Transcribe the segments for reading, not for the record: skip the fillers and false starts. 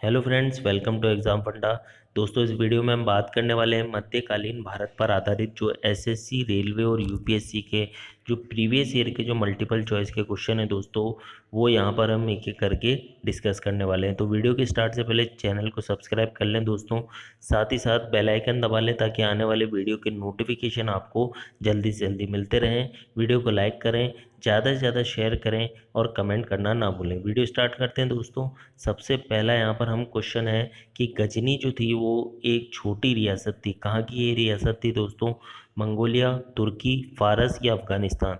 Hello friends, welcome to Exam Funda. दोस्तों, इस video में हम बात करने वाले हैं मध्यकालीन भारत पर आधारित जो एसएससी, रेलवे और यूपीएससी के जो प्रीवियस ईयर के जो मल्टीपल चॉइस के क्वेश्चन हैं दोस्तों, वो यहाँ पर हम एक एक करके डिस्कस करने वाले हैं। तो वीडियो के स्टार्ट से पहले चैनल को सब्सक्राइब कर लें दोस्तों, साथ ही साथ बेल आइकन दबा लें ताकि आने वाले वीडियो के नोटिफिकेशन आपको जल्दी से जल्दी मिलते रहें। वीडियो को लाइक करें, ज़्यादा से ज़्यादा शेयर करें और कमेंट करना ना भूलें। वीडियो स्टार्ट करते हैं दोस्तों। सबसे पहला यहाँ पर हम क्वेश्चन है कि गजनी जो थी वो एक छोटी रियासत थी। कहाँ की ये रियासत थी दोस्तों? मंगोलिया, तुर्की, फारस या अफगानिस्तान?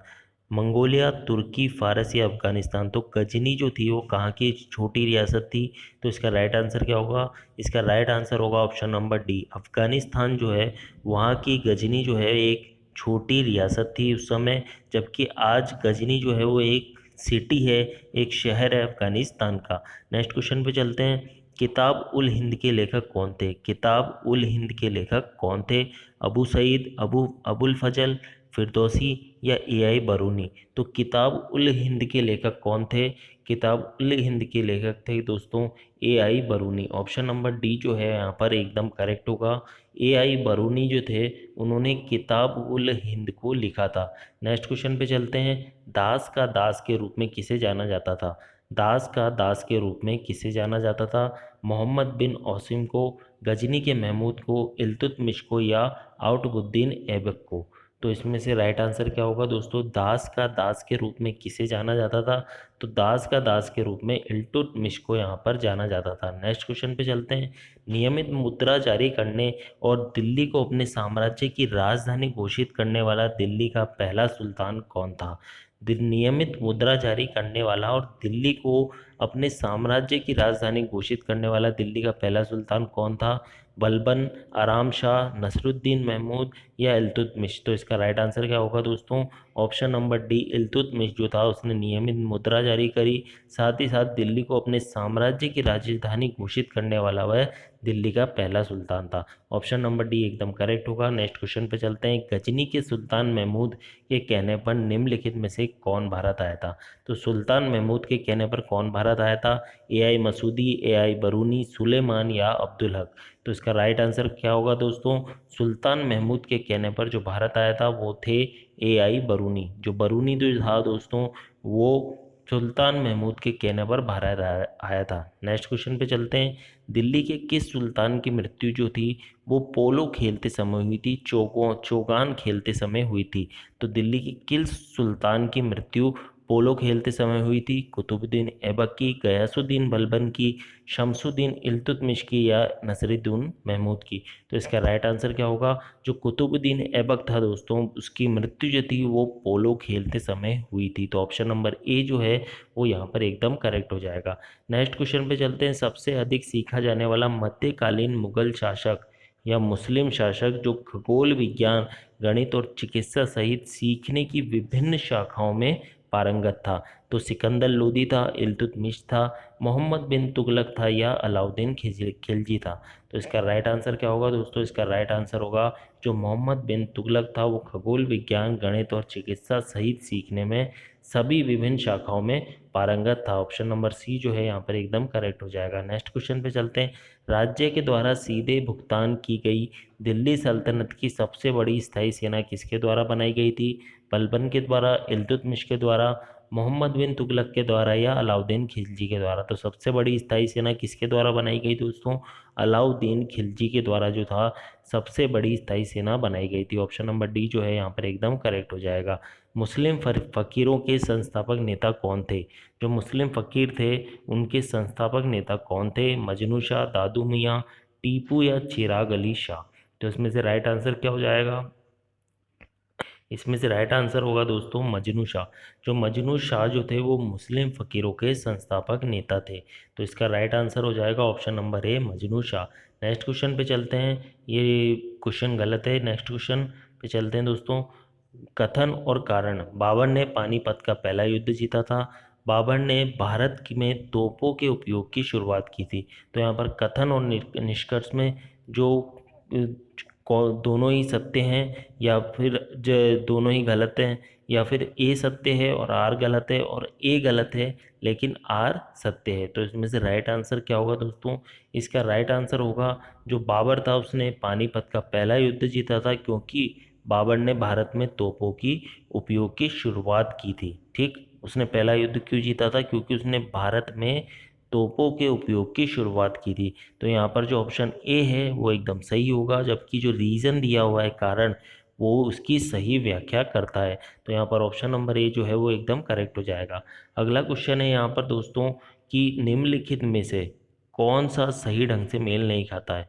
मंगोलिया, तुर्की, फारस या अफगानिस्तान? तो गजनी जो थी वो कहाँ की छोटी रियासत थी? तो इसका राइट आंसर क्या होगा? इसका राइट आंसर होगा ऑप्शन नंबर डी, अफगानिस्तान जो है वहाँ की गजनी जो है एक छोटी रियासत थी उस समय, जबकि आज गजनी जो है वो एक सिटी है, एक शहर है अफगानिस्तान का। नेक्स्ट क्वेश्चन पे चलते हैं। किताब उल हिंद के लेखक कौन थे? किताब उल हिंद के लेखक कौन थे? अबू सईद, अबुल फजल, फिरदौसी या एआई बरूनी? तो किताब उल हिंद के लेखक कौन थे? किताब उल हिंद के लेखक थे दोस्तों एआई बरूनी। ऑप्शन नंबर डी जो है यहाँ पर एकदम करेक्ट होगा। एआई बरूनी जो थे उन्होंने किताब उल हिंद को लिखा था। नेक्स्ट क्वेश्चन पे चलते हैं। दास का दास के रूप में किसे जाना जाता था? दास का दास के रूप में किसे जाना जाता था? मोहम्मद बिन औसिम को, गजनी के महमूद को, इल्तुतमिश को या आउटबुद्दीन ऐबक को? तो इसमें से राइट आंसर क्या होगा दोस्तों? दास का दास के रूप में किसे जाना जाता था? तो दास का दास के रूप में इल्तुतमिश को यहाँ पर जाना जाता था। नेक्स्ट क्वेश्चन पे चलते हैं। नियमित मुद्रा जारी करने और दिल्ली को अपने साम्राज्य की राजधानी घोषित करने वाला दिल्ली का पहला सुल्तान कौन था? नियमित मुद्रा जारी करने वाला और दिल्ली को अपने साम्राज्य की राजधानी घोषित करने वाला दिल्ली का पहला सुल्तान कौन था? बलबन, आराम शाह, नसरुद्दीन महमूद या इल्तुतमिश? तो इसका राइट आंसर क्या होगा दोस्तों? ऑप्शन नंबर डी, इल्तुतमिश जो था उसने नियमित मुद्रा जारी करी, साथ ही साथ दिल्ली को अपने साम्राज्य की राजधानी घोषित करने वाला वह दिल्ली का पहला सुल्तान था। ऑप्शन नंबर डी एकदम करेक्ट होगा। नेक्स्ट क्वेश्चन पे चलते हैं। गजनी के सुल्तान महमूद के कहने पर निम्नलिखित में से कौन भारत आया था? तो सुल्तान महमूद के कहने पर कौन भारत आया था? एआई मसूदी, एआई बरूनी, सुलेमान या अब्दुल हक? तो इसका राइट आंसर क्या होगा दोस्तों? सुल्तान महमूद के कहने पर जो भारत आया था वो थे एआई बरूनी। जो बरूनी जो था दोस्तों वो सुल्तान महमूद के कहने पर भारत आया था। नेक्स्ट क्वेश्चन पे चलते हैं। दिल्ली के किस सुल्तान की मृत्यु जो थी वो पोलो खेलते समय हुई थी? चौगान खेलते समय हुई थी। तो दिल्ली की किस सुल्तान की मृत्यु पोलो खेलते समय हुई थी? कुतुबुद्दीन ऐबक की, गयासुद्दीन बलबन की, शमसुद्दीन इल्तुतमिश की या नसरुद्दीन महमूद की? तो इसका राइट आंसर क्या होगा? जो कुतुबुद्दीन ऐबक था दोस्तों उसकी मृत्यु जो थी वो पोलो खेलते समय हुई थी। तो ऑप्शन नंबर ए जो है वो यहाँ पर एकदम करेक्ट हो जाएगा। नेक्स्ट क्वेश्चन पे चलते हैं। सबसे अधिक सीखा जाने वाला मध्यकालीन मुगल शासक या मुस्लिम शासक जो खगोल विज्ञान, गणित और चिकित्सा सहित सीखने की विभिन्न शाखाओं में पारंगत था? तो सिकंदर लोदी था, इल्तुतमिश था, मोहम्मद बिन तुगलक था या अलाउद्दीन खिलजी था? तो इसका राइट आंसर क्या होगा दोस्तों? इसका राइट आंसर होगा जो मोहम्मद बिन तुगलक था वो खगोल विज्ञान, गणित और चिकित्सा सहित सीखने में सभी विभिन्न शाखाओं में पारंगत था। ऑप्शन नंबर सी जो है यहाँ पर एकदम करेक्ट हो जाएगा। नेक्स्ट क्वेश्चन पे चलते हैं। राज्य के द्वारा सीधे भुगतान की गई दिल्ली सल्तनत की सबसे बड़ी स्थायी सेना किसके द्वारा बनाई गई थी? बलबन के द्वारा, इल्तुतमिश के द्वारा, मोहम्मद बिन तुगलक के द्वारा या अलाउद्दीन खिलजी के द्वारा? तो सबसे बड़ी स्थायी सेना किसके द्वारा बनाई गई दोस्तों? अलाउद्दीन खिलजी के द्वारा जो था सबसे बड़ी स्थायी सेना बनाई गई थी। ऑप्शन नंबर डी जो है यहाँ पर एकदम करेक्ट हो जाएगा। मुस्लिम फकीरों के संस्थापक नेता कौन थे? जो मुस्लिम फकीर थे उनके संस्थापक नेता कौन थे? मजनू शाह, दादू मियाँ, टीपू या चिराग अली शाह? तो इसमें से राइट आंसर क्या हो जाएगा? इसमें से राइट आंसर होगा दोस्तों मजनू शाह। जो मजनू शाह जो थे वो मुस्लिम फ़कीरों के संस्थापक नेता थे। तो इसका राइट आंसर हो जाएगा option number A, Majnu Shah. Next question पे चलते हैं। ये क्वेश्चन गलत है। नेक्स्ट क्वेश्चन पे चलते हैं दोस्तों। कथन और कारण। बाबर ने पानीपत का पहला युद्ध जीता था। बाबर ने में तोपों के उपयोग की शुरुआत की थी। तो यहाँ पर कथन और निष्कर्ष में जो दोनों ही सत्य हैं या फिर दोनों ही गलत हैं, या फिर ए सत्य है और आर गलत है, और ए गलत है लेकिन आर सत्य है। तो इसमें से राइट आंसर क्या होगा दोस्तों? इसका राइट आंसर होगा जो बाबर था उसने पानीपत का पहला युद्ध जीता था, क्योंकि बाबर ने भारत में तोपों की उपयोग की शुरुआत की थी। ठीक, उसने पहला युद्ध क्यों जीता था? क्योंकि उसने भारत में तोपों के उपयोग की शुरुआत की थी। तो यहाँ पर जो ऑप्शन ए है वो एकदम सही होगा, जबकि जो रीज़न दिया हुआ है कारण, वो उसकी सही व्याख्या करता है। तो यहाँ पर ऑप्शन नंबर ए जो है वो एकदम करेक्ट हो जाएगा। अगला क्वेश्चन है यहाँ पर दोस्तों कि निम्नलिखित में से कौन सा सही ढंग से मेल नहीं खाता है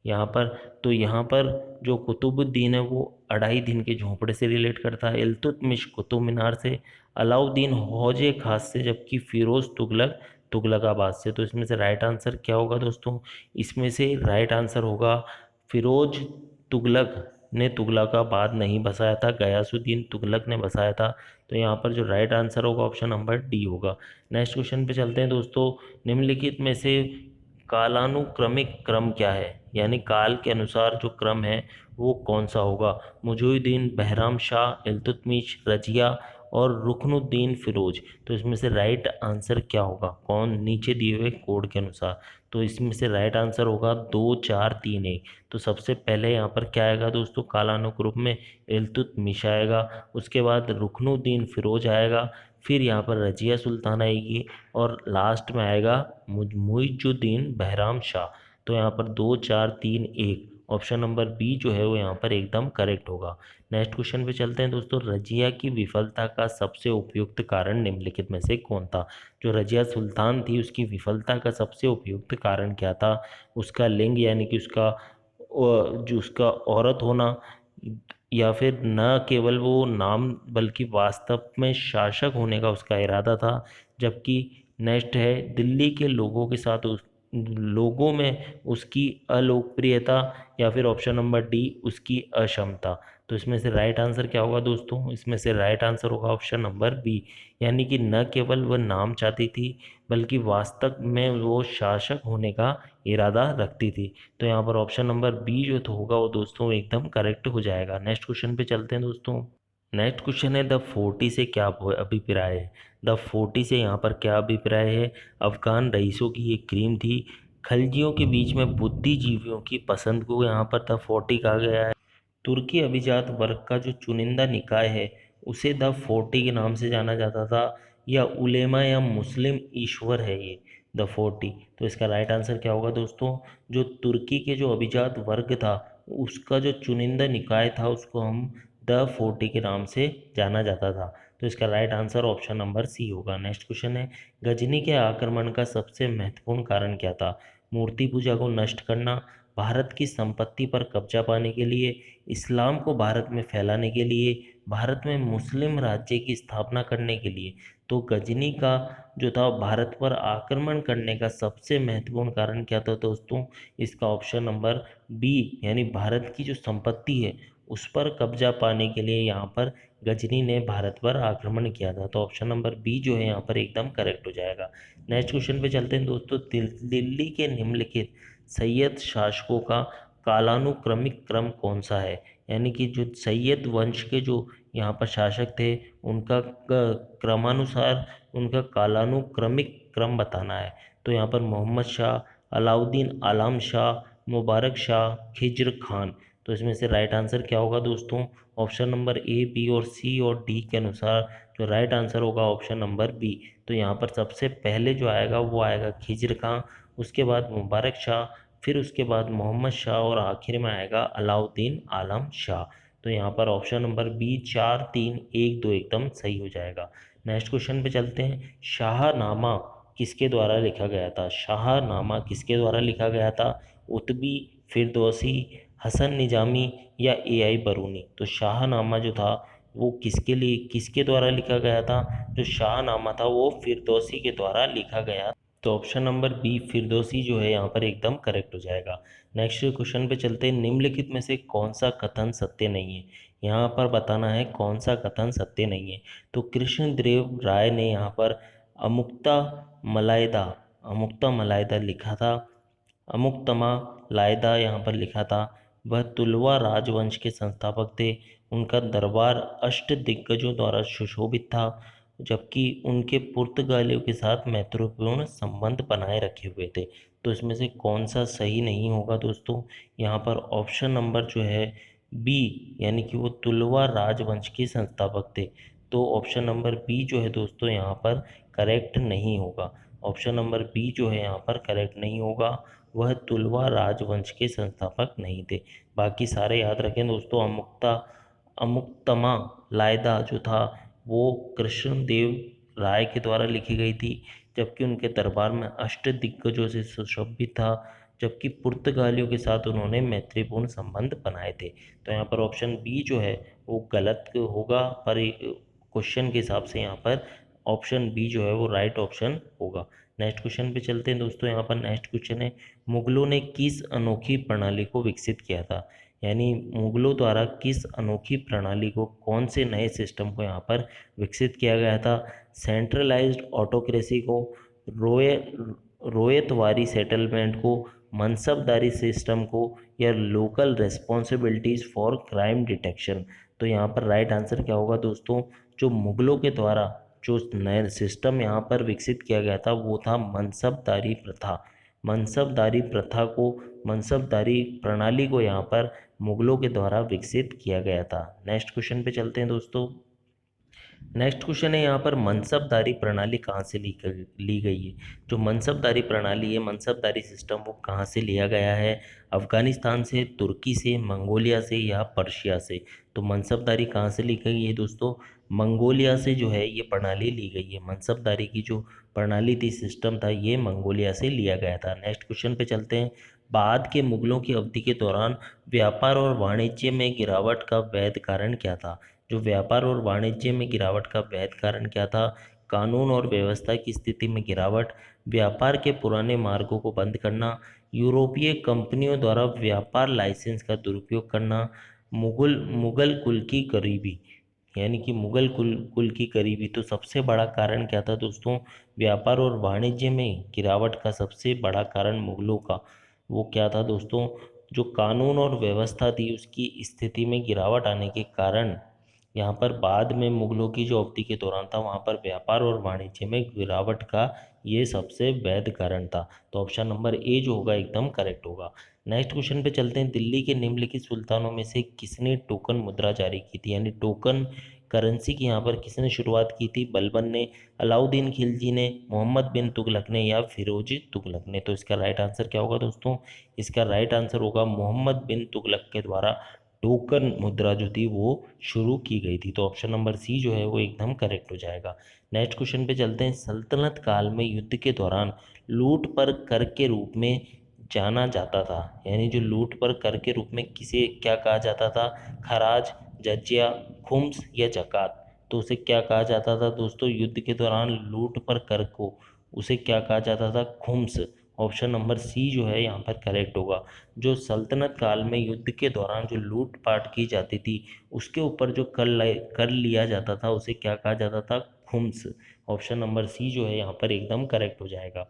यहाँ पर? तो यहाँ पर जो कुतुबुद्दीन है वो 2.5 दिन के झोंपड़े से रिलेट करता है, इल्तुतमिश कुतुब मीनार से, अलाउद्दीन हौजे खास से, जबकि फिरोज तुगलक तुगलकाबाद से। तो इसमें से राइट आंसर क्या होगा दोस्तों? इसमें से राइट आंसर होगा फिरोज तुगलक ने तुगलकाबाद नहीं बसाया था, गयासुद्दीन तुगलक ने बसाया था। तो यहाँ पर जो राइट आंसर होगा ऑप्शन नंबर डी होगा। नेक्स्ट क्वेश्चन पे चलते हैं दोस्तों। निम्नलिखित में से कालानुक्रमिक क्रम क्या है, यानी काल के अनुसार जो क्रम है वो कौन सा होगा? मुजुद्दीन, बहराम शाह, इल्तुतमिश, रजिया और रुकनुद्दीन फिरोज। तो इसमें से राइट आंसर क्या होगा? कौन नीचे दिए हुए कोड के अनुसार? तो इसमें से राइट आंसर होगा 2 4 3 1। तो सबसे पहले यहाँ पर क्या आएगा दोस्तों? कालानुक्रम में इल्तुतमिश आएगा, उसके बाद रुकनुद्दीन फिरोज आएगा, फिर यहाँ पर रजिया सुल्तान आएगी, और लास्ट में आएगा मुइजुद्दीन बहराम शाह। तो यहाँ पर 2 4 3 1 ऑप्शन नंबर बी जो है वो यहाँ पर एकदम करेक्ट होगा। नेक्स्ट क्वेश्चन पे चलते हैं दोस्तों। रजिया की विफलता का सबसे उपयुक्त कारण निम्नलिखित में से कौन था? जो रजिया सुल्तान थी उसकी विफलता का सबसे उपयुक्त कारण क्या था? उसका लिंग, यानी कि उसका जो उसका औरत होना, या फिर न केवल वो नाम बल्कि वास्तव में शासक होने का उसका इरादा था। जबकि नेक्स्ट है दिल्ली के लोगों के साथ लोगों में उसकी अलोकप्रियता, या फिर ऑप्शन नंबर डी उसकी अक्षमता। तो इसमें से राइट आंसर क्या होगा दोस्तों? इसमें से राइट आंसर होगा ऑप्शन नंबर बी, यानी कि न केवल वह नाम चाहती थी बल्कि वास्तव में वो शासक होने का इरादा रखती थी। तो यहाँ पर ऑप्शन नंबर बी जो तो होगा वो दोस्तों एकदम करेक्ट हो जाएगा। नेक्स्ट क्वेश्चन पे चलते हैं दोस्तों। नेक्स्ट क्वेश्चन है द 40 से क्या अभिप्राय है? द 40 से यहाँ पर क्या अभिप्राय है? अफगान रईसों की एक क्रीम थी, खलजियों के बीच में बुद्धिजीवियों की पसंद को यहाँ पर द 40 कहा गया है। तुर्की अभिजात वर्ग का जो चुनिंदा निकाय है उसे द 40 के नाम से जाना जाता था, या उलेमा या मुस्लिम ईश्वर है ये द 40। तो इसका राइट आंसर क्या होगा दोस्तों? जो तुर्की के जो अभिजात वर्ग था उसका जो चुनिंदा निकाय था उसको हम द 40 के नाम से जाना जाता था। तो इसका right answer option number C होगा। नेक्स्ट क्वेश्चन है गजनी के आक्रमण का सबसे महत्वपूर्ण कारण क्या था? मूर्ति पूजा को नष्ट करना, भारत की संपत्ति पर कब्जा पाने के लिए, इस्लाम को भारत में फैलाने के लिए, भारत में मुस्लिम राज्य की स्थापना करने के लिए। तो गजनी का जो था भारत पर आक्रमण करने का सबसे महत्वपूर्ण कारण क्या था दोस्तों? इसका ऑप्शन नंबर बी, यानी भारत की जो संपत्ति है उस पर कब्जा पाने के लिए यहाँ पर गजनी ने भारत पर आक्रमण किया था। तो ऑप्शन नंबर बी जो है यहाँ पर एकदम करेक्ट हो जाएगा। नेक्स्ट क्वेश्चन पे चलते हैं दोस्तों। दिल्ली के निम्नलिखित सैयद शासकों का कालानुक्रमिक क्रम कौन सा है? यानी कि जो सैयद वंश के जो यहाँ पर शासक थे उनका क्रमानुसार उनका कालानुक्रमिक क्रम बताना है। तो यहाँ पर मोहम्मद शाह, अलाउद्दीन आलम शाह, मुबारक शाह, खिज्र खान। तो इसमें से राइट आंसर क्या होगा दोस्तों? ऑप्शन नंबर ए, बी और सी और डी के अनुसार जो राइट आंसर होगा ऑप्शन नंबर बी। तो यहाँ पर सबसे पहले जो आएगा वो आएगा खिज्र खां, उसके बाद मुबारक शाह, फिर उसके बाद मोहम्मद शाह और आखिर में आएगा अलाउद्दीन आलम शाह। तो यहाँ पर ऑप्शन नंबर बी 4 3 1 2 एकदम सही हो जाएगा। नेक्स्ट क्वेश्चन पे चलते हैं। शाहनामा किसके द्वारा लिखा गया था? शाहनामा किसके द्वारा लिखा गया था? उतबी, फिरदौसी, हसन निजामी या AI बरूनी। तो शाहनामा जो था वो किसके लिए किसके द्वारा लिखा गया था? जो शाहनामा था वो फिरदौसी के द्वारा लिखा गया। तो ऑप्शन नंबर बी फिरदौसी जो है यहाँ पर एकदम करेक्ट हो जाएगा। नेक्स्ट क्वेश्चन पे चलते हैं। निम्नलिखित में से कौन सा कथन सत्य नहीं है? यहाँ पर बताना है कौन सा कथन सत्य नहीं है। तो कृष्णदेव राय ने यहाँ पर अमुक्ता मलाइदा अमुक्ता मलाइदा लिखा था, अमुक्तमा लायदा यहाँ पर लिखा था, वह तुलवा राजवंश के संस्थापक थे। उनका दरबार अष्टदिग्गजों द्वारा सुशोभित था, जबकि उनके पुर्तगालियों के साथ मैत्रीपूर्ण संबंध बनाए रखे हुए थे। तो इसमें से कौन सा सही नहीं होगा दोस्तों? यहाँ पर ऑप्शन नंबर जो है बी, यानी कि वो तुलवा राजवंश के संस्थापक थे। तो ऑप्शन नंबर बी जो है दोस्तों यहाँ पर करेक्ट नहीं होगा। ऑप्शन नंबर बी जो है यहाँ पर करेक्ट नहीं होगा, वह तुलवा राजवंश के संस्थापक नहीं थे। बाकी सारे याद रखें दोस्तों। अमुक्तमा लायदा जो था वो कृष्णदेव राय के द्वारा लिखी गई थी, जबकि उनके दरबार में अष्ट दिग्गजों से सुशोभित था, जबकि पुर्तगालियों के साथ उन्होंने मैत्रीपूर्ण संबंध बनाए थे। तो यहाँ पर ऑप्शन बी जो है वो गलत होगा, पर क्वेश्चन के हिसाब से यहाँ पर ऑप्शन बी जो है वो राइट ऑप्शन होगा। नेक्स्ट क्वेश्चन पे चलते हैं दोस्तों। यहाँ पर नेक्स्ट क्वेश्चन है, मुगलों ने किस अनोखी प्रणाली को विकसित किया था? यानी मुगलों द्वारा किस अनोखी प्रणाली को, कौन से नए सिस्टम को यहाँ पर विकसित किया गया था? सेंट्रलाइज्ड ऑटोक्रेसी को, रोय रोयतवारी सेटलमेंट को, मनसबदारी सिस्टम को, या local responsibilities for crime detection? तो यहाँ पर राइट आंसर क्या होगा दोस्तों? जो मुगलों के द्वारा जो नया सिस्टम यहाँ पर विकसित किया गया था वो था मनसबदारी प्रथा। मनसबदारी प्रथा को, मनसबदारी प्रणाली को यहाँ पर मुगलों के द्वारा विकसित किया गया था। नेक्स्ट क्वेश्चन पे चलते हैं दोस्तों। नेक्स्ट क्वेश्चन है यहाँ पर, मनसबदारी प्रणाली कहाँ से ली गई है? जो मनसबदारी प्रणाली है, मनसबदारी सिस्टम, वो कहाँ से लिया गया है? अफगानिस्तान से, तुर्की से, मंगोलिया से, या पर्शिया से? तो मनसबदारी कहाँ से ली गई है दोस्तों? मंगोलिया से जो है ये प्रणाली ली गई है। मनसबदारी की जो प्रणाली थी, सिस्टम था, ये मंगोलिया से लिया गया था। नेक्स्ट क्वेश्चन पे चलते हैं। बाद के मुगलों की अवधि के दौरान व्यापार और वाणिज्य में गिरावट का वैध कारण क्या था? जो व्यापार और वाणिज्य में गिरावट का वैध कारण क्या था? कानून और व्यवस्था की स्थिति में गिरावट, व्यापार के पुराने मार्गों को बंद करना, यूरोपीय कंपनियों द्वारा व्यापार लाइसेंस का दुरुपयोग करना, मुगल मुगल कुल की गरीबी, यानी कि मुगल कुल की गरीबी। तो सबसे बड़ा कारण क्या था दोस्तों? व्यापार और वाणिज्य में गिरावट का सबसे बड़ा कारण मुगलों का वो क्या था दोस्तों? जो कानून और व्यवस्था थी उसकी स्थिति में गिरावट आने के कारण यहाँ पर बाद में मुगलों की जो अवधि के दौरान था वहाँ पर व्यापार और वाणिज्य में गिरावट का ये सबसे वैध कारण था। तो ऑप्शन नंबर ए जो होगा एकदम करेक्ट होगा। नेक्स्ट क्वेश्चन पे चलते हैं। दिल्ली के निम्नलिखित सुल्तानों में से किसने टोकन मुद्रा जारी की थी? यानी टोकन करेंसी की यहाँ पर किसने शुरुआत की थी? बलबन ने, अलाउद्दीन खिलजी ने, मोहम्मद बिन तुगलक ने, या फिरोज तुगलक ने? तो इसका राइट आंसर क्या होगा दोस्तों? इसका राइट आंसर होगा मोहम्मद बिन तुगलक के द्वारा टोकन मुद्रा जो थी वो शुरू की गई थी। तो ऑप्शन नंबर सी जो है वो एकदम करेक्ट हो जाएगा। नेक्स्ट क्वेश्चन पे चलते हैं। सल्तनत काल में युद्ध के दौरान लूट पर कर के रूप में जाना जाता था, यानी जो लूट पर कर के रूप में किसे क्या कहा जाता था? खराज, जजिया, खुम्स, या जकात? तो उसे क्या कहा जाता था दोस्तों? युद्ध के दौरान लूट पर कर को उसे क्या कहा जाता था? खुम्स। ऑप्शन नंबर सी जो है यहाँ पर करेक्ट होगा। जो सल्तनत काल में युद्ध के दौरान जो लूटपाट की जाती थी उसके ऊपर जो कर लिया जाता था उसे क्या कहा जाता था? खुम्स। ऑप्शन नंबर सी जो है यहाँ पर एकदम करेक्ट हो जाएगा।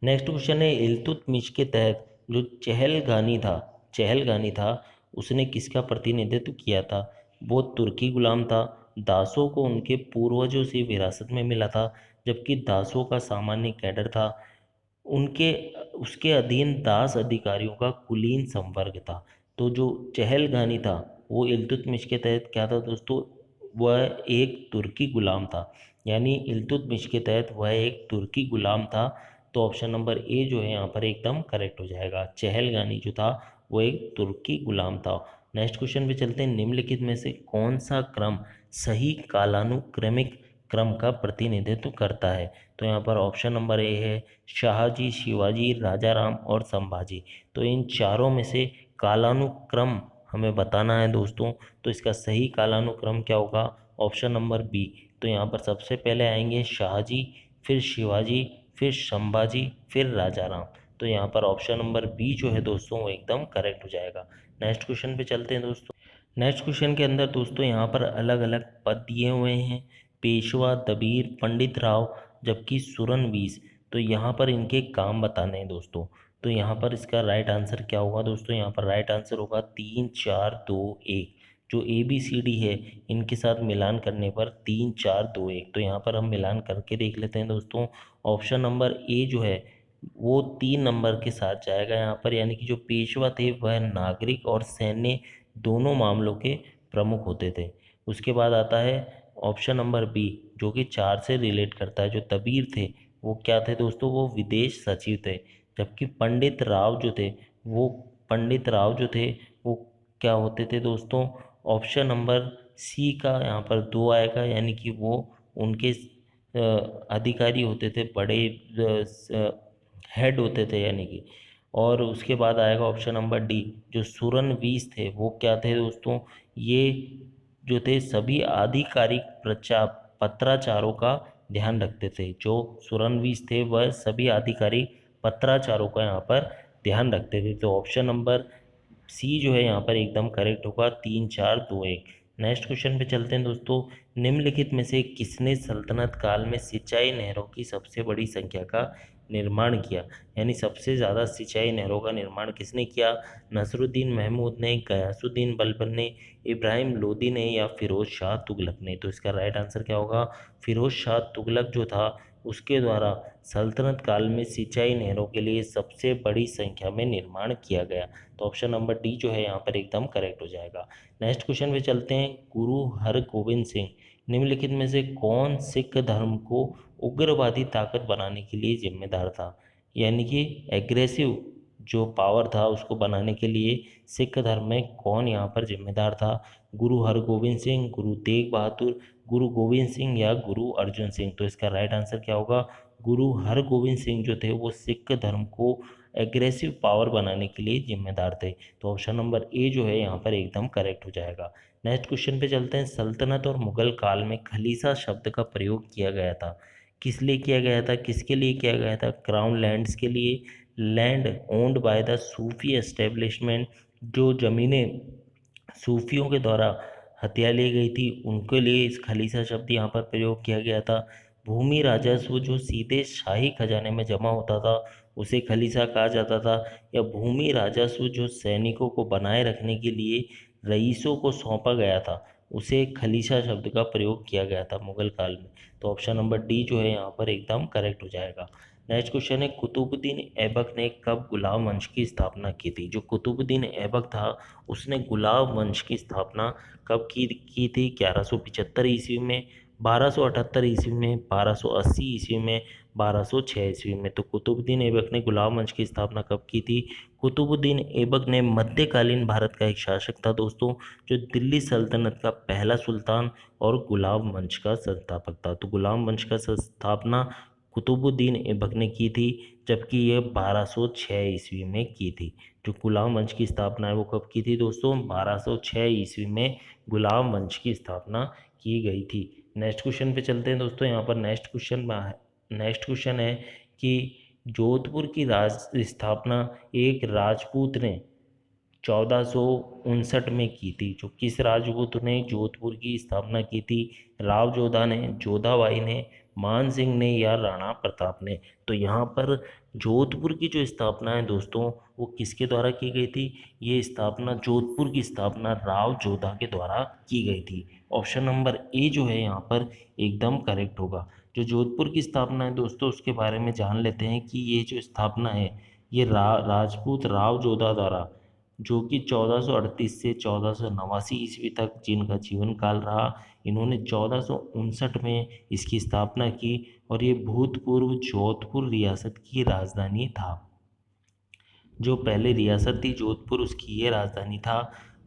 नेक्स्ट क्वेश्चन है, इल्तुतमिश के तहत जो चहलगानी था उसने किसका प्रतिनिधित्व किया था? वो तुर्की गुलाम था। दासों को उनके पूर्वजों से विरासत में मिला था, जबकि दासों का सामान्य कैडर था। उनके उसके अधीन दास अधिकारियों का कुलीन संवर्ग था। तो जो चहलगानी था वो इल्तुतमिश के तहत क्या था दोस्तों? वह एक तुर्की गुलाम था। यानी इल्तुतमिश के तहत वह एक तुर्की गुलाम था। तो ऑप्शन नंबर ए जो है यहाँ पर एकदम करेक्ट हो जाएगा। चहलगानी जो था वो एक तुर्की गुलाम था। नेक्स्ट क्वेश्चन पे चलते हैं। निम्नलिखित में से कौन सा क्रम सही कालानुक्रमिक क्रम का प्रतिनिधित्व करता है? तो यहाँ पर ऑप्शन नंबर ए है शाहजी, शिवाजी, राजा राम और संभाजी। तो इन चारों में से कालानुक्रम हमें बताना है दोस्तों। तो इसका सही कालानुक्रम क्या होगा? Option number B. तो यहाँ पर सबसे पहले आएंगे शाहजी, फिर शिवाजी, फिर संभाजी, फिर राजा राम। तो यहाँ पर ऑप्शन नंबर बी जो है दोस्तों वो एकदम करेक्ट हो जाएगा। नेक्स्ट क्वेश्चन पे चलते हैं दोस्तों। नेक्स्ट क्वेश्चन के अंदर दोस्तों यहाँ पर अलग अलग पद दिए हुए हैं, पेशवा, दबीर, पंडित राव, जबकि सुरनवीस। तो यहाँ पर इनके काम बताने हैं दोस्तों। तो यहाँ पर इसका राइट आंसर क्या होगा दोस्तों? यहाँ पर राइट आंसर होगा 3 4 2 1। जो ए बी सी डी है इनके साथ मिलान करने पर 3 4 2 1। तो यहाँ पर हम मिलान करके देख लेते हैं दोस्तों। ऑप्शन नंबर ए जो है वो 3 नंबर के साथ जाएगा यहाँ पर, यानी कि जो पेशवा थे वह नागरिक और सैन्य दोनों मामलों के प्रमुख होते थे। उसके बाद आता है ऑप्शन नंबर बी, जो कि 4 से रिलेट करता है। जो तबीर थे वो क्या थे दोस्तों? वो विदेश सचिव थे। जबकि पंडित राव जो थे वो क्या होते थे दोस्तों? ऑप्शन नंबर सी का यहाँ पर 2 आएगा, यानी कि वो उनके अधिकारी होते थे, बड़े हेड होते थे यानी कि। और उसके बाद आएगा ऑप्शन नंबर डी, जो सुरनवीस थे वो क्या थे दोस्तों? ये जो थे सभी आधिकारिक पत्राचारों का ध्यान रखते थे। जो सुरनवीस थे वह सभी आधिकारिक पत्राचारों का यहाँ पर ध्यान रखते थे। तो ऑप्शन नंबर सी जो है यहाँ पर एकदम करेक्ट होगा, 3 4 2 1। नेक्स्ट क्वेश्चन पे चलते हैं दोस्तों। निम्नलिखित में से किसने सल्तनत काल में सिंचाई नहरों की सबसे बड़ी संख्या का निर्माण किया? यानी सबसे ज़्यादा सिंचाई नहरों का निर्माण किसने किया? नसरुद्दीन महमूद ने, गयासुद्दीन बलबन ने, इब्राहिम लोदी ने या फिरोज शाह तुगलक ने? तो इसका राइट आंसर क्या होगा? फिरोज शाह तुगलक जो था उसके द्वारा सल्तनत काल में सिंचाई नहरों के लिए सबसे बड़ी संख्या में निर्माण किया गया। तो ऑप्शन नंबर डी जो है यहाँ पर एकदम करेक्ट हो जाएगा। नेक्स्ट क्वेश्चन पे चलते हैं। गुरु हरगोविंद सिंह निम्नलिखित में से कौन सिख धर्म को उग्रवादी ताकत बनाने के लिए जिम्मेदार था? यानी कि एग्रेसिव जो पावर था उसको बनाने के लिए सिख धर्म में कौन यहाँ पर जिम्मेदार था? गुरु हरगोविंद सिंह, गुरु तेग बहादुर, गुरु गोविंद सिंह या गुरु अर्जुन सिंह? तो इसका राइट आंसर क्या होगा? गुरु हरगोविंद सिंह जो थे वो सिख धर्म को एग्रेसिव पावर बनाने के लिए जिम्मेदार थे। तो ऑप्शन नंबर ए जो है यहाँ पर एकदम करेक्ट हो जाएगा। नेक्स्ट क्वेश्चन पे चलते हैं। सल्तनत और मुगल काल में खलीसा शब्द का प्रयोग किया गया था, किस लिए किया गया था, किसके लिए किया गया था? क्राउन लैंड्स के लिए, land owned by the Sufi establishment, जो ज़मीनें सूफियों के द्वारा हत्या ली गई थी उनके लिए इस खलीसा शब्द यहाँ पर प्रयोग किया गया था। भूमि राजस्व जो सीधे शाही खजाने में जमा होता था उसे खलीसा कहा जाता था, या भूमि राजस्व जो सैनिकों को बनाए रखने के लिए रईसों को सौंपा गया था उसे खलीसा शब्द का प्रयोग किया गया था मुगल काल में? तो ऑप्शन नंबर डी जो है यहाँ पर एकदम करेक्ट हो जाएगा। नेक्स्ट क्वेश्चन है। कुतुबुद्दीन ऐबक ने कब गुलाम वंश की स्थापना की थी? जो कुतुबुद्दीन ऐबक था उसने गुलाम वंश की स्थापना कब की थी? 1175 ईस्वी में, 1278 ईस्वी में, 1280 ईस्वी में, 1206 ईस्वी में? तो कुतुबुद्दीन ऐबक ने गुलाम वंश की स्थापना कब की थी? कुतुबुद्दीन ऐबक ने मध्यकालीन भारत का एक शासक था दोस्तों, जो दिल्ली सल्तनत का पहला सुल्तान और गुलाम वंश का संस्थापक था। तो गुलाम वंश का स्थापना कुतुबुद्दीन ऐबक ने की थी, जबकि यह 1206 ईस्वी में की थी। जो गुलाम वंश की स्थापना है वो कब की थी दोस्तों? 1206 ईस्वी में गुलाम वंश की स्थापना की गई थी। नेक्स्ट क्वेश्चन पे चलते हैं दोस्तों। यहाँ पर नेक्स्ट क्वेश्चन है कि जोधपुर की राज स्थापना एक राजपूत ने 1459 में की थी। जो किस राजपूत ने जोधपुर की स्थापना की थी? राव जोधा ने, जोधाबाई ने, मान सिंह ने या राणा प्रताप ने? तो यहाँ पर जोधपुर की जो स्थापना है दोस्तों वो किसके द्वारा की गई थी? ये स्थापना, जोधपुर की स्थापना राव जोधा के द्वारा की गई थी। ऑप्शन नंबर ए जो है यहाँ पर एकदम करेक्ट होगा। जो जोधपुर की स्थापना है दोस्तों उसके बारे में जान लेते हैं कि ये जो स्थापना है ये राजपूत राव जोधा द्वारा, जो कि 1438 से 1489 ईस्वी तक जिनका जीवन काल रहा, इन्होंने 1459 में इसकी स्थापना की और ये भूतपूर्व जोधपुर रियासत की राजधानी था। जो पहले रियासत थी जोधपुर उसकी ये राजधानी था।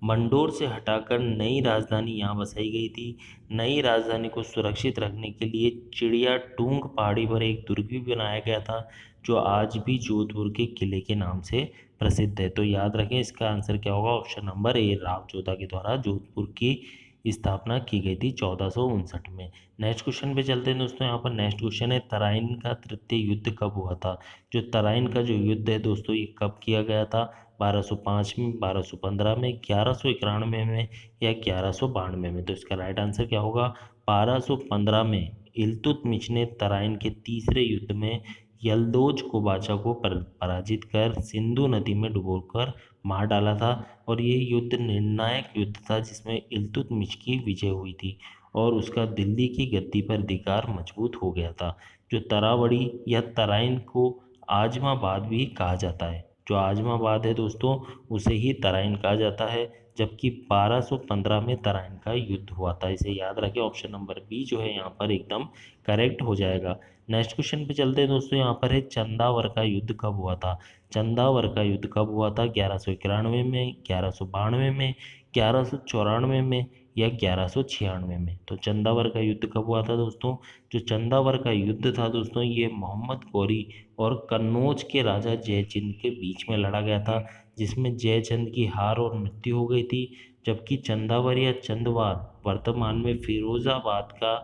मंडोर से हटाकर नई राजधानी यहाँ बसाई गई थी। नई राजधानी को सुरक्षित रखने के लिए चिड़िया टूंग पहाड़ी पर एक दुर्ग भी बनाया गया था, जो आज भी जोधपुर के किले के नाम से प्रसिद्ध है। तो याद रखें इसका आंसर क्या होगा? Option number A, Rao Jodha के द्वारा जोधपुर की स्थापना की गई थी 1459 में। नेक्स्ट क्वेश्चन पे चलते हैं दोस्तों। यहाँ पर नेक्स्ट क्वेश्चन है, तराइन का तृतीय युद्ध कब हुआ था? जो तराइन का जो युद्ध है दोस्तों ये कब किया गया था? 1205 में, 1215 में, 1191 में या 1192 में? तो इसका राइट आंसर क्या होगा? 1215 में इल्तुतमिश ने तराइन के तीसरे युद्ध में यल्दोज कोबाचा को पराजित कर सिंधु नदी में डुबोकर मार डाला था। और ये युद्ध निर्णायक युद्ध था जिसमें इल्तुतमिश की विजय हुई थी और उसका दिल्ली की गद्दी पर अधिकार मजबूत हो गया था। जो तरावड़ी या तराइन को आजमाबाद भी कहा जाता है, जो आजमाबाद है दोस्तों उसे ही तराइन कहा जाता है, जबकि 1215 में तराइन का युद्ध हुआ था। इसे याद रखें, ऑप्शन नंबर बी जो है यहाँ पर एकदम करेक्ट हो जाएगा। नेक्स्ट क्वेश्चन पे चलते हैं दोस्तों, यहाँ पर है चंदावर का युद्ध कब हुआ था। चंदावर का युद्ध कब हुआ था, 1191 में, 1192 में, 1194 में या 1196 में। तो चंदावर का युद्ध कब हुआ था दोस्तों, जो चंदावर का युद्ध था दोस्तों ये मोहम्मद गौरी और कन्नौज के राजा जयचंद के बीच में लड़ा गया था, जिसमें जयचंद की हार और मृत्यु हो गई थी। जबकि चंदावर या चंदवार वर्तमान में फिरोजाबाद का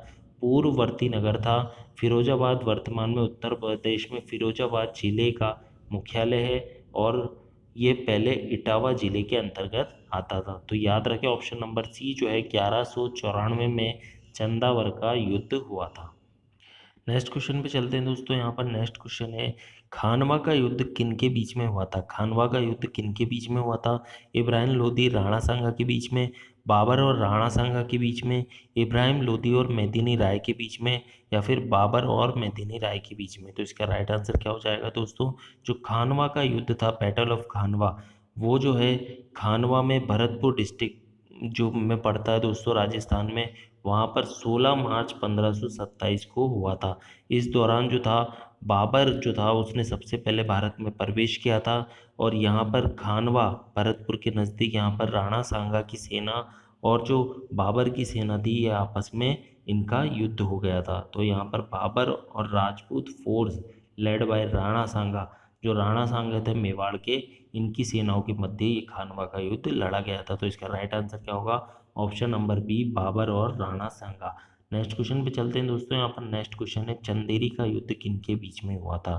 पूर्ववर्ती नगर था। फिरोजाबाद वर्तमान में उत्तर प्रदेश में फिरोजाबाद जिले का मुख्यालय है और ये पहले इटावा जिले के अंतर्गत आता था। तो याद रखें, ऑप्शन नंबर सी जो है 1194 में चंदावर का युद्ध हुआ था। नेक्स्ट क्वेश्चन पे चलते हैं दोस्तों, यहाँ पर नेक्स्ट क्वेश्चन है खानवा का युद्ध किन के बीच में हुआ था। खानवा का युद्ध किन के बीच में हुआ था, इब्राहिम लोदी राणा सांगा के बीच में, बाबर और राणा सांगा के बीच में, इब्राहिम लोदी और मेदिनी राय के बीच में या फिर बाबर और मेदिनी राय के बीच में। तो इसका राइट आंसर क्या हो जाएगा दोस्तों, जो खानवा का युद्ध था, बैटल ऑफ खानवा, वो जो है खानवा में भरतपुर डिस्ट्रिक्ट जो में पड़ता है दोस्तों राजस्थान में, वहाँ पर 16 मार्च 1527 को हुआ था। इस दौरान जो था बाबर जो था उसने सबसे पहले भारत में प्रवेश किया था और यहाँ पर खानवा भरतपुर के नज़दीक यहाँ पर राणा सांगा की सेना और जो बाबर की सेना थी ये आपस में इनका युद्ध हो गया था। तो यहाँ पर बाबर और Rajput force led by Rana Sanga, जो राणा सांगा थे मेवाड़ के, इनकी सेनाओं के मध्य ये खानवा का युद्ध लड़ा गया था। तो इसका राइट आंसर क्या होगा, ऑप्शन नंबर बी बाबर और राणा सांगा। नेक्स्ट क्वेश्चन पे चलते हैं दोस्तों, यहाँ पर नेक्स्ट क्वेश्चन है चंदेरी का युद्ध किन के बीच में हुआ था।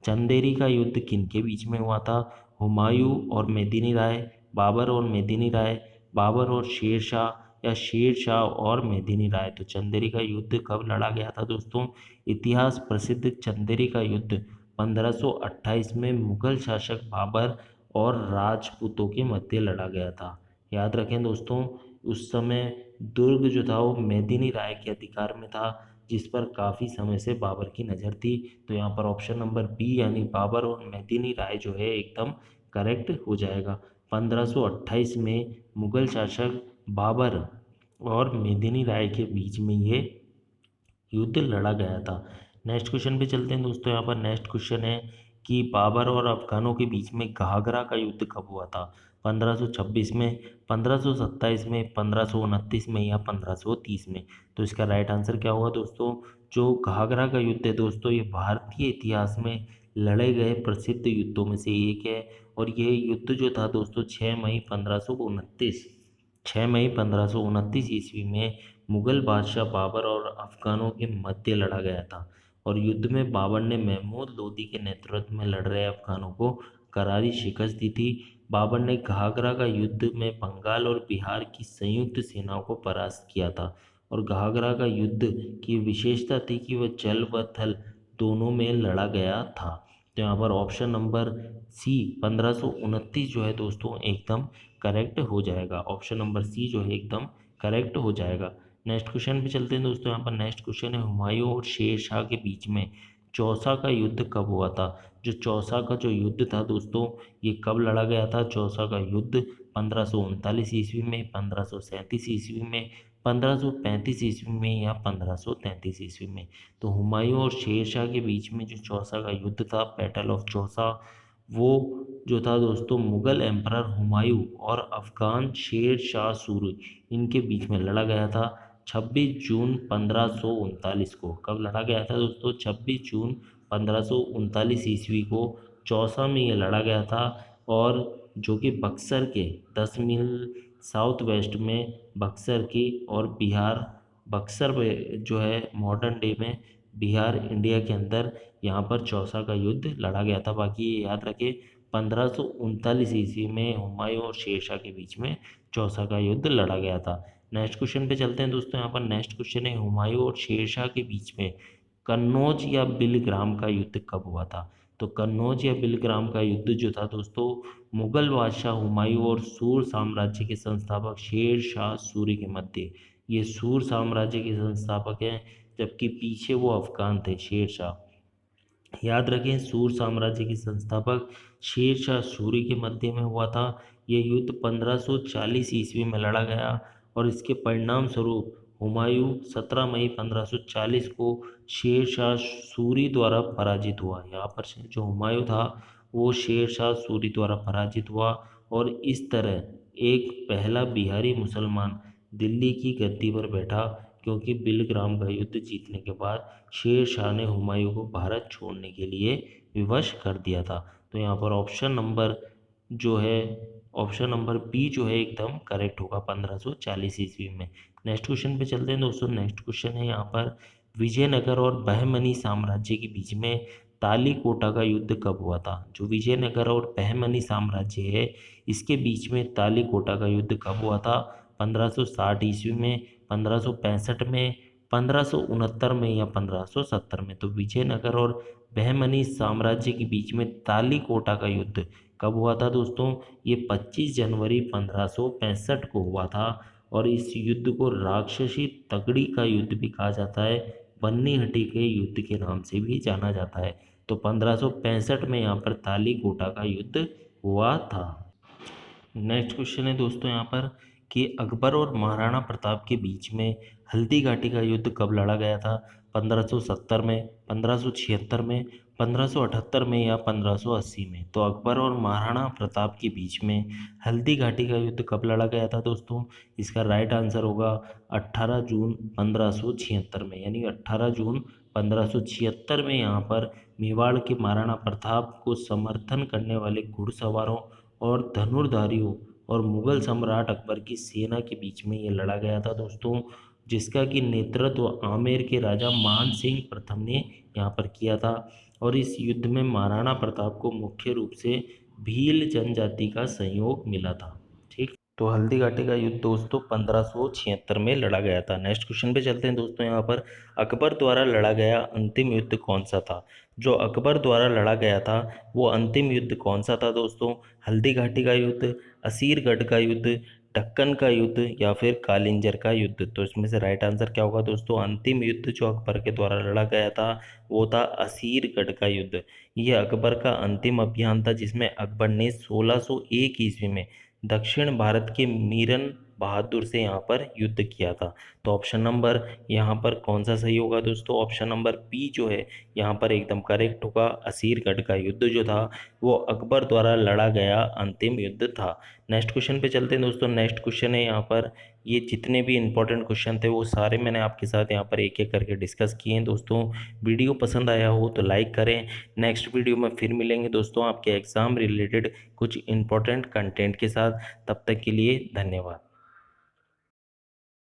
चंदेरी का युद्ध किन के बीच में हुआ था, हुमायूं और मेदिनी राय, बाबर और मेदिनी राय, बाबर और शेर शाह या शेर शाह और मेदिनी राय। तो चंदेरी का युद्ध कब लड़ा गया था दोस्तों, इतिहास प्रसिद्ध चंदेरी का युद्ध 1528 में मुगल शासक बाबर और राजपूतों के मध्य लड़ा गया था। याद रखें दोस्तों, उस समय दुर्ग जो था वो मेदिनी राय के अधिकार में था, जिस पर काफ़ी समय से बाबर की नज़र थी। तो यहाँ पर ऑप्शन नंबर बी यानी बाबर और मेदिनी राय जो है एकदम करेक्ट हो जाएगा। 1528 में मुगल शासक बाबर और मेदिनी राय के बीच में ये युद्ध लड़ा गया था। नेक्स्ट क्वेश्चन पे चलते हैं दोस्तों, यहाँ पर नेक्स्ट क्वेश्चन है कि बाबर और अफगानों के बीच में घाघरा का युद्ध कब हुआ था। 1526 में, 1527 में, 1529 में या 1530 में। तो इसका राइट आंसर क्या होगा दोस्तों, जो घाघरा का युद्ध है दोस्तों ये भारतीय इतिहास में लड़े गए प्रसिद्ध युद्धों में से एक है। और ये युद्ध जो था दोस्तों 6 मई 1529 ईस्वी में मुगल बादशाह बाबर और अफगानों के मध्य लड़ा गया था। और युद्ध में बाबर ने महमूद लोदी के नेतृत्व में लड़ रहे अफगानों को करारी शिकस्त दी थी। बाबर ने घाघरा का युद्ध में बंगाल और बिहार की संयुक्त सेनाओं को परास्त किया था। और घाघरा का युद्ध की विशेषता थी कि वह जल व थल दोनों में लड़ा गया था। तो यहाँ पर ऑप्शन नंबर सी 1529 जो है दोस्तों एकदम करेक्ट हो जाएगा। ऑप्शन नंबर सी जो है एकदम करेक्ट हो जाएगा। नेक्स्ट क्वेश्चन पे चलते हैं दोस्तों, यहाँ पर नेक्स्ट क्वेश्चन है हुमायूं और शेर शाह के बीच में चौसा का युद्ध कब हुआ था। जो चौसा का जो युद्ध था दोस्तों ये कब लड़ा गया था। चौसा का युद्ध 1539 ईस्वी में, 1537 ईस्वी में, 1535 ईस्वी में या 1533 ईस्वी में। तो हुमायूं और शेर शाह के बीच में जो चौसा का युद्ध था, बैटल ऑफ चौसा, वो जो था दोस्तों मुगल एम्परर हुमायूं और अफगान शेर शाह सूरी इनके बीच में लड़ा गया था 26 जून 1539 को। कब लड़ा गया था दोस्तों, 26 जून 1539 ईस्वी को चौसा में ये लड़ा गया था। और जो कि बक्सर के 10 मील साउथ वेस्ट में बक्सर की और बिहार, बक्सर जो है मॉडर्न डे में बिहार इंडिया के अंदर यहाँ पर चौसा का युद्ध लड़ा गया था। बाकी ये याद रखें 1539 ईस्वी में हुमायूं और शेरशाह के बीच में चौसा का युद्ध लड़ा गया था। नेक्स्ट क्वेश्चन पे चलते हैं दोस्तों, यहाँ पर नेक्स्ट क्वेश्चन है हुमायूं और शेरशाह के बीच में कन्नौज या बिलग्राम का युद्ध कब हुआ था? तो कन्नौज या बिलग्राम का युद्ध जो था दोस्तों, मुगल बादशाह हुमायूं और सूर साम्राज्य के संस्थापक शेर शाह सूरी के मध्य। ये सूर साम्राज्य के संस्थापक हैं, जबकि पीछे वो अफगान थे, शेर शाह। याद रखें, सूर साम्राज्य के संस्थापक शेर शाह सूरी के मध्य में हुआ था। यह युद्ध 1540 ईस्वी में लड़ा गया और इसके परिणाम स्वरूप हुमायूं 17 मई 1540 को शेर शाह सूरी द्वारा पराजित हुआ। यहाँ पर जो हुमायूं था वो शेर शाह सूरी द्वारा पराजित हुआ और इस तरह एक पहला बिहारी मुसलमान दिल्ली की गद्दी पर बैठा, क्योंकि बिलग्राम का युद्ध जीतने के बाद शेर शाह ने हुमायूं को भारत छोड़ने के लिए विवश कर दिया था। तो यहाँ पर जो है ऑप्शन नंबर बी जो है एकदम करेक्ट होगा 1540 ईस्वी में। नेक्स्ट क्वेश्चन पे चलते हैं दोस्तों। नेक्स्ट क्वेश्चन है यहाँ पर, विजयनगर और बहमनी साम्राज्य के बीच में तालीकोटा का युद्ध कब हुआ था? जो विजयनगर और बहमनी साम्राज्य है, इसके बीच में तालीकोटा का युद्ध कब हुआ था? 1560 ईस्वी में, 1565 में, 1569 में या 1570 में? तो विजयनगर और बहमनी साम्राज्य के बीच में तालीकोटा का युद्ध कब हुआ था दोस्तों? ये 25 जनवरी 1565 को हुआ था और इस युद्ध को राक्षसी तगड़ी का युद्ध भी कहा जाता है, बन्नी हट्टी के युद्ध के नाम से भी जाना जाता है। तो 1565 में यहाँ पर तालीकोटा का युद्ध हुआ था। नेक्स्ट क्वेश्चन है दोस्तों यहाँ पर कि अकबर और महाराणा प्रताप के बीच में हल्दी घाटी का युद्ध कब लड़ा गया था? 1570 में, 1576 में, 1578 में या 1580 में? तो अकबर और महाराणा प्रताप के बीच में हल्दी घाटी का युद्ध कब लड़ा गया था दोस्तों? इसका राइट आंसर होगा 18 जून 1576 में, यानी 18 जून 1576 में यहाँ पर मेवाड़ के महाराणा प्रताप को समर्थन करने वाले घुड़सवारों और धनुर्धारियों और मुगल सम्राट अकबर की सेना के बीच में ये लड़ा गया था दोस्तों, जिसका कि नेतृत्व आमेर के राजा मान सिंह प्रथम ने यहाँ पर किया था। और इस युद्ध में महाराणा प्रताप को मुख्य रूप से भील जनजाति का सहयोग मिला था। ठीक, तो हल्दी घाटी का युद्ध दोस्तों 1576 में लड़ा गया था। नेक्स्ट क्वेश्चन पे चलते हैं दोस्तों। यहाँ पर अकबर द्वारा लड़ा गया अंतिम युद्ध कौन सा था? जो अकबर द्वारा लड़ा गया था वो अंतिम युद्ध कौन सा था दोस्तों? हल्दी घाटी का युद्ध, असीरगढ़ का युद्ध, दक्कन का युद्ध या फिर कालिंजर का युद्ध? तो इसमें से राइट आंसर क्या होगा दोस्तों? अंतिम युद्ध जो अकबर के द्वारा लड़ा गया था वो था असीरगढ़ का युद्ध। यह अकबर का अंतिम अभियान था, जिसमें अकबर ने 1601 ईस्वी में दक्षिण भारत के मीरन बहादुर से यहाँ पर युद्ध किया था। तो ऑप्शन नंबर यहाँ पर कौन सा सही होगा दोस्तों? ऑप्शन नंबर बी जो है यहाँ पर एकदम करेक्ट होगा। असीरगढ़ का युद्ध जो था वो अकबर द्वारा लड़ा गया अंतिम युद्ध था। नेक्स्ट क्वेश्चन पे चलते हैं दोस्तों। नेक्स्ट क्वेश्चन है यहाँ पर, ये जितने भी इंपॉर्टेंट क्वेश्चन थे वो सारे मैंने आपके साथ यहाँ पर एक एक करके डिस्कस किए हैं दोस्तों। वीडियो पसंद आया हो तो लाइक करें। नेक्स्ट वीडियो में फिर मिलेंगे दोस्तों आपके एग्ज़ाम रिलेटेड कुछ इंपॉर्टेंट कंटेंट के साथ। तब तक के लिए धन्यवाद।